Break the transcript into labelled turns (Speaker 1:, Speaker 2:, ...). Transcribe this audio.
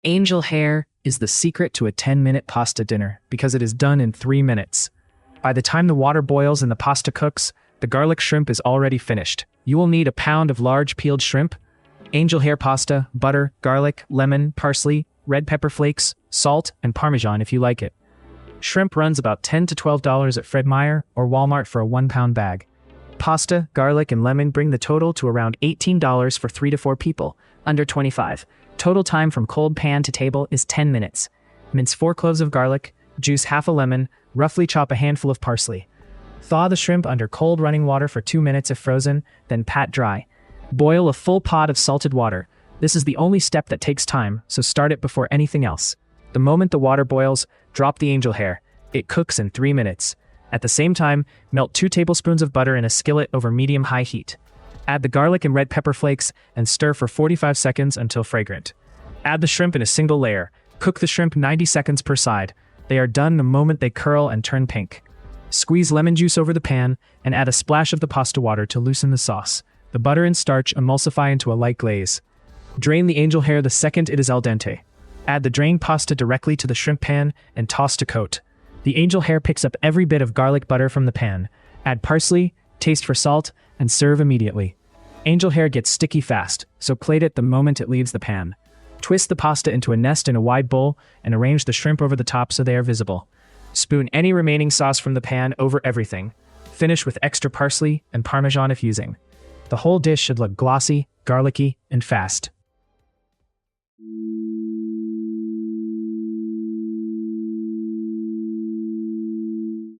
Speaker 1: Angel hair is the secret to a 10-minute pasta dinner because it is done in 3 minutes. By the time the water boils and the pasta cooks, the garlic shrimp is already finished. You will need a pound of large peeled shrimp, angel hair pasta, butter, garlic, lemon, parsley, red pepper flakes, salt, and parmesan if you like it. Shrimp runs about $10 to $12 at Fred Meyer or Walmart for a 1-pound bag. Pasta, garlic, and lemon bring the total to around $18 for 3 to 4 people, under 25. Total time from cold pan to table is 10 minutes. Mince 4 cloves of garlic, juice half a lemon, roughly chop a handful of parsley. Thaw the shrimp under cold running water for 2 minutes if frozen, then pat dry. Boil a full pot of salted water. This is the only step that takes time, so start it before anything else. The moment the water boils, drop the angel hair. It cooks in 3 minutes. At the same time, melt 2 tablespoons of butter in a skillet over medium-high heat. Add the garlic and red pepper flakes and stir for 45 seconds until fragrant. Add the shrimp in a single layer. Cook the shrimp 90 seconds per side. They are done the moment they curl and turn pink. Squeeze lemon juice over the pan and add a splash of the pasta water to loosen the sauce. The butter and starch emulsify into a light glaze. Drain the angel hair the second it is al dente. Add the drained pasta directly to the shrimp pan and toss to coat. The angel hair picks up every bit of garlic butter from the pan. Add parsley, taste for salt, and serve immediately. Angel hair gets sticky fast, so plate it the moment it leaves the pan. Twist the pasta into a nest in a wide bowl and arrange the shrimp over the top so they are visible. Spoon any remaining sauce from the pan over everything. Finish with extra parsley and parmesan if using. The whole dish should look glossy, garlicky, and fast.